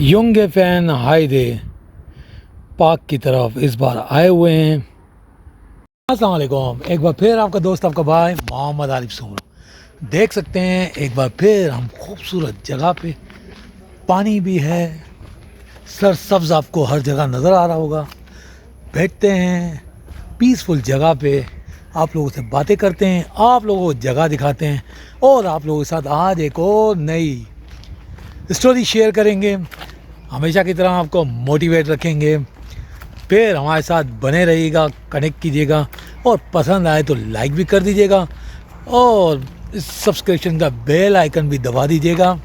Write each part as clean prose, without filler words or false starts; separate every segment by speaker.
Speaker 1: Young fan हाईदे park की तरफ इस बार आए हुए हैं। अस्सलाम वालेकुम, एक बार फिर आपका दोस्त आपका भाई मोहम्मद आरिफ सूर। देख सकते हैं एक बार फिर हम खूबसूरत जगह पे, पानी भी है, सरसब्ज आपको हर जगह नज़र आ रहा होगा। बैठते हैं पीसफुल जगह पे, आप लोगों से बातें करते हैं, आप लोगों को जगह दिखाते हैं और आप लोगों के साथ आज एक और नई स्टोरी शेयर करेंगे। हमेशा की तरह आपको मोटिवेट रखेंगे। फिर हमारे साथ बने रहिएगा, कनेक्ट कीजिएगा और पसंद आए तो लाइक भी कर दीजिएगा और इस सब्सक्रिप्शन का बेल आइकन भी दबा दीजिएगा।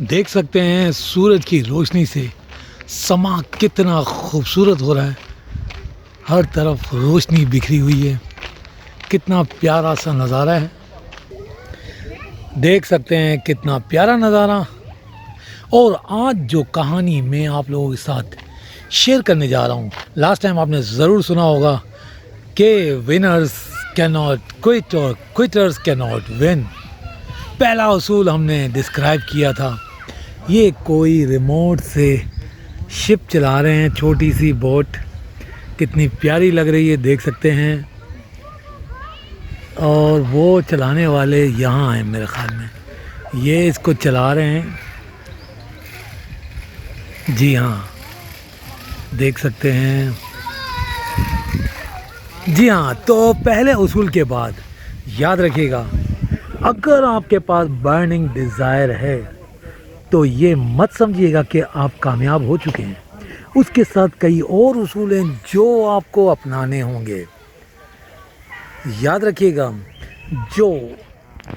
Speaker 1: देख सकते हैं सूरज की रोशनी से समा कितना खूबसूरत हो रहा है। हर तरफ रोशनी बिखरी हुई है, कितना प्यारा सा नज़ारा है। देख सकते हैं कितना प्यारा नज़ारा। और आज जो कहानी मैं आप लोगों के साथ शेयर करने जा रहा हूँ, लास्ट टाइम आपने ज़रूर सुना होगा कि विनर्स कैन नॉट क्विट और क्विटर्स कैन नॉट विन। पहला उसूल हमने डिस्क्राइब किया था। ये कोई रिमोट से शिप चला रहे हैं, छोटी सी बोट, कितनी प्यारी लग रही है, देख सकते हैं। और वो चलाने वाले यहाँ हैं मेरे ख़्याल में, ये इसको चला रहे हैं। जी हाँ, देख सकते हैं। जी हाँ, तो पहले उसूल के बाद याद रखिएगा, अगर आपके पास बर्निंग डिज़ायर है तो ये मत समझिएगा कि आप कामयाब हो चुके हैं। उसके साथ कई और उसूल हैं जो आपको अपनाने होंगे। याद रखिएगा, जो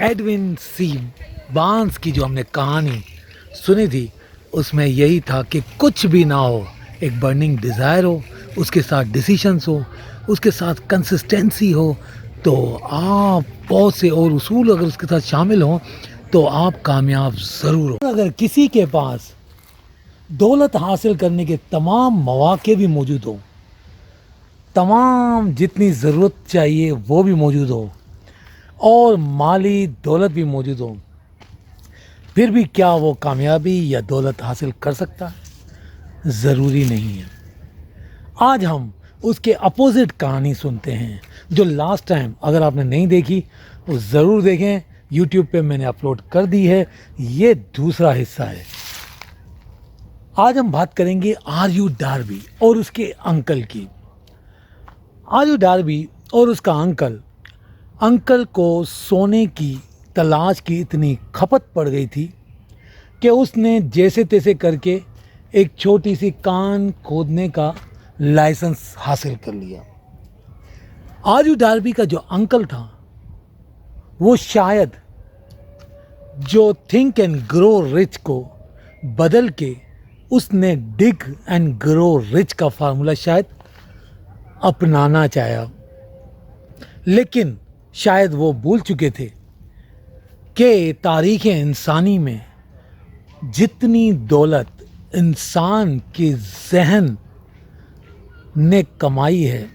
Speaker 1: एडविन सी बार्न्स की जो हमने कहानी सुनी थी उसमें यही था कि कुछ भी ना हो, एक बर्निंग डिज़ायर हो, उसके साथ डिसीशंस हो, उसके साथ कंसिस्टेंसी हो, तो आप बहुत से और उसूल अगर उसके साथ शामिल हों तो आप कामयाब ज़रूर हो। अगर किसी के पास दौलत हासिल करने के तमाम मौके भी मौजूद हो, तमाम जितनी ज़रूरत चाहिए वो भी मौजूद हो और माली दौलत भी मौजूद हो, फिर भी क्या वो कामयाबी या दौलत हासिल कर सकता है? ज़रूरी नहीं है। आज हम उसके अपोजिट कहानी सुनते हैं, जो लास्ट टाइम अगर आपने नहीं देखी तो ज़रूर देखें। यूट्यूब पे मैंने अपलोड कर दी है, ये दूसरा हिस्सा है। आज हम बात करेंगे आर्यू डार्बी और उसके अंकल की। आर्यू डार्बी और उसका अंकल को सोने की तलाश की इतनी खपत पड़ गई थी कि उसने जैसे तैसे करके एक छोटी सी कान खोदने का लाइसेंस हासिल कर लिया। आर्यू डार्बी का जो अंकल था वो शायद जो थिंक एंड ग्रो रिच को बदल के उसने डिग एंड ग्रो रिच का फार्मूला शायद अपनाना चाहा, लेकिन शायद वो भूल चुके थे कि तारीख़ इंसानी में जितनी दौलत इंसान के जहन ने कमाई है,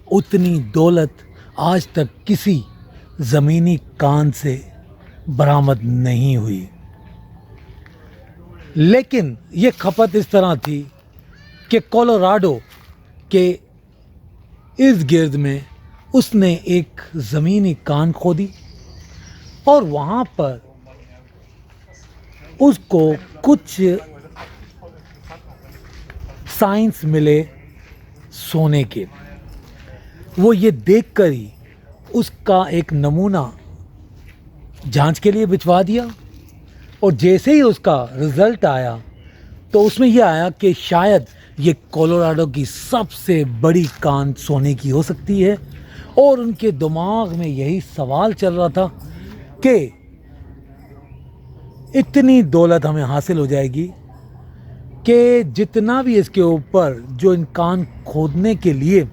Speaker 1: उतनी दौलत आज तक किसी ज़मीनी कान से बरामद नहीं हुई। लेकिन ये खपत इस तरह थी कि कोलोराडो के इर्द गिर्द में उसने एक ज़मीनी कान खोदी और वहाँ पर उसको कुछ साइंस मिले सोने के। वो ये देखकर ही उसका एक नमूना जांच के लिए भिजवा दिया और जैसे ही उसका रिज़ल्ट आया तो उसमें यह आया कि शायद ये कोलोराडो की सबसे बड़ी कान सोने की हो सकती है। और उनके दिमाग में यही सवाल चल रहा था कि इतनी दौलत हमें हासिल हो जाएगी कि जितना भी इसके ऊपर जो इन कान खोदने के लिए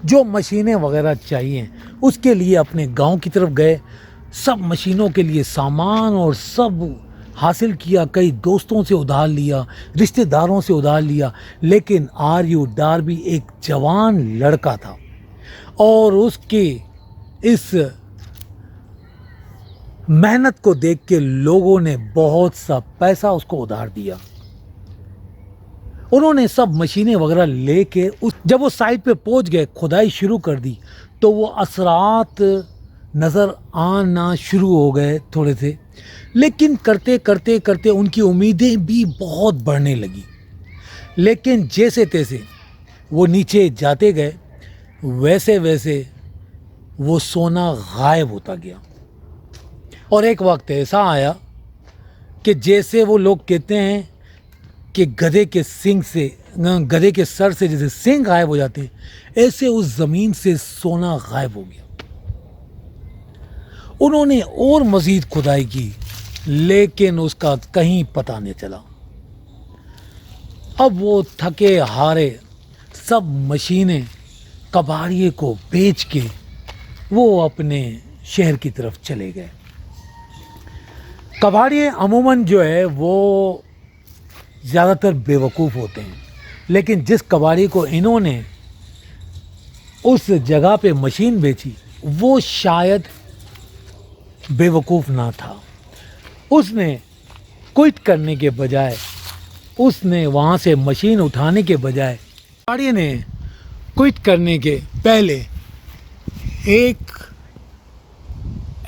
Speaker 1: जो मशीनें वगैरह चाहिए उसके लिए अपने गांव की तरफ गए, सब मशीनों के लिए सामान और सब हासिल किया, कई दोस्तों से उधार लिया, रिश्तेदारों से उधार लिया। लेकिन आर.यू. डार्बी एक जवान लड़का था और उसके इस मेहनत को देख के लोगों ने बहुत सा पैसा उसको उधार दिया। उन्होंने सब मशीनें वगैरह लेके जब वो साइट पे पहुंच गए, खुदाई शुरू कर दी, तो वो असरात नज़र आना शुरू हो गए थोड़े से। लेकिन करते करते करते उनकी उम्मीदें भी बहुत बढ़ने लगी। लेकिन जैसे तैसे वो नीचे जाते गए, वैसे वैसे वो सोना गायब होता गया। और एक वक्त ऐसा आया कि जैसे वो लोग कहते हैं कि गधे के सर से जैसे सींग गायब हो जाते हैं, ऐसे उस ज़मीन से सोना गायब हो गया। उन्होंने और मज़ीद खुदाई की, लेकिन उसका कहीं पता नहीं चला। अब वो थके हारे सब मशीनें कबाड़िए को बेच के वो अपने शहर की तरफ चले गए। कबाड़िए अमूमन जो है वो ज़्यादातर बेवकूफ़ होते हैं, लेकिन जिस कबाड़ी को इन्होंने उस जगह पे मशीन बेची वो शायद बेवकूफ़ ना था। उसने क्विट करने के बजाय, उसने वहाँ से मशीन उठाने के बजाय, कबाड़ी ने क्विट करने के पहले एक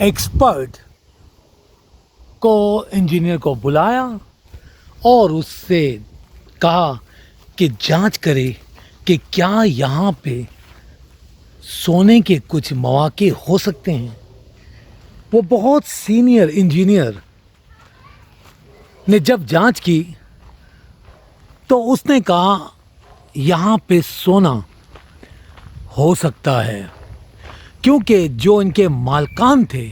Speaker 1: एक्सपर्ट को, इंजीनियर को बुलाया और उससे कहा कि जांच करे कि क्या यहाँ पे सोने के कुछ मौके हो सकते हैं। वो बहुत सीनियर इंजीनियर ने जब जांच की तो उसने कहा यहाँ पे सोना हो सकता है, क्योंकि जो इनके मालकान थे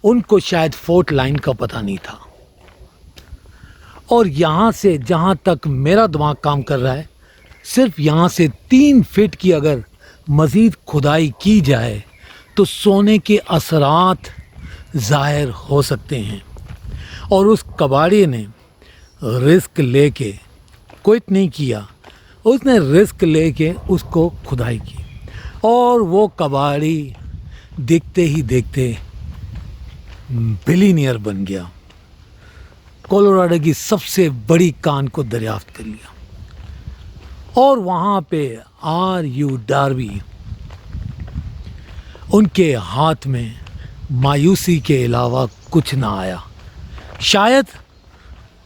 Speaker 1: उनको शायद फोर्ट लाइन का पता नहीं था। और यहाँ से जहाँ तक मेरा दिमाग काम कर रहा है, सिर्फ यहाँ से 3 फीट की अगर मज़ीद खुदाई की जाए तो सोने के असरात ज़ाहिर हो सकते हैं। और उस कबाड़ी ने रिस्क लेके क्विट नहीं किया, उसने रिस्क लेके उसको खुदाई की और वो कबाड़ी देखते ही देखते बिलीनियर बन गया। कोलोराडो की सबसे बड़ी कान को दरियाफ्त कर लिया। और वहाँ पे आर.यू. डार्बी, उनके हाथ में मायूसी के अलावा कुछ ना आया। शायद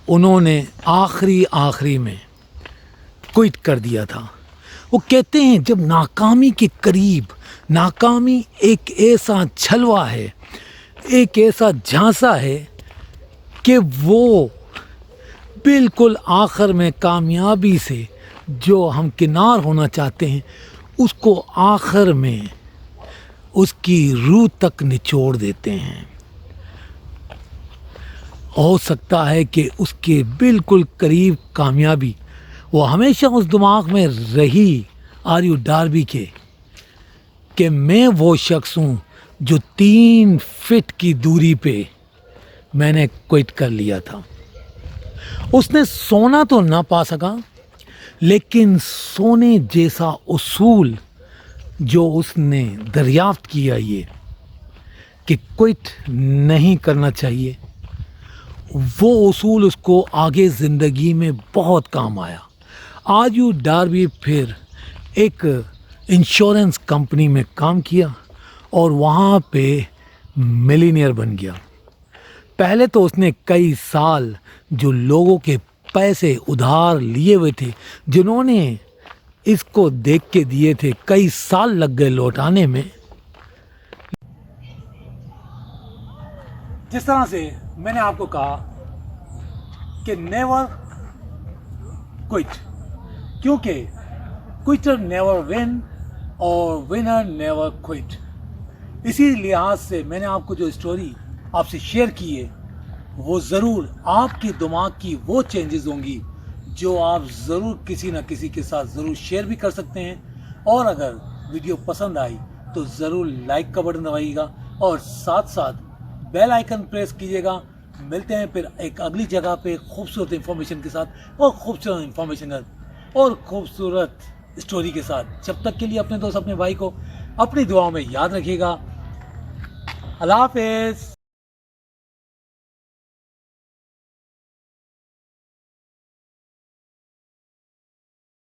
Speaker 1: उन्होंने आखिरी में क्विट कर दिया था। वो कहते हैं जब नाकामी के करीब, नाकामी एक ऐसा छलवा है, एक ऐसा झांसा है कि वो बिल्कुल आखिर में कामयाबी से जो हम किनार होना चाहते हैं उसको आखिर में उसकी रूह तक निचोड़ देते हैं। हो सकता है कि उसके बिल्कुल करीब कामयाबी वो हमेशा उस दिमाग में रही आर.यू. डार्बी के कि मैं वो शख्स हूँ जो 3 फीट की दूरी पे मैंने क्विट कर लिया था। उसने सोना तो ना पा सका, लेकिन सोने जैसा उसूल जो उसने दरियाफ्त किया ये कि क्विट नहीं करना चाहिए, वो उसूल उसको आगे ज़िंदगी में बहुत काम आया। आर.यू. डार्बी फिर एक इंश्योरेंस कंपनी में काम किया और वहाँ पे मिलीनियर बन गया। पहले तो उसने कई साल जो लोगों के पैसे उधार लिए हुए थे, जिन्होंने इसको देख के दिए थे, कई साल लग गए लौटाने में। जिस तरह से मैंने आपको कहा कि नेवर क्विट, क्योंकि क्विटर नेवर विन और विनर नेवर क्विट। इसी लिहाज से मैंने आपको जो स्टोरी आपसे शेयर की है वो ज़रूर आपके दिमाग की वो चेंजेस होंगी जो आप ज़रूर किसी ना किसी के साथ ज़रूर शेयर भी कर सकते हैं। और अगर वीडियो पसंद आई तो ज़रूर लाइक का बटन दबाइएगा और साथ साथ बेल आइकन प्रेस कीजिएगा। मिलते हैं फिर एक अगली जगह पे खूबसूरत इंफॉर्मेशन के साथ और खूबसूरत इंफॉर्मेशन और खूबसूरत स्टोरी के साथ। जब तक के लिए अपने दोस्त अपने भाई को अपनी दुआओं में याद रखिएगा। अल्लाह हाफ़िज़।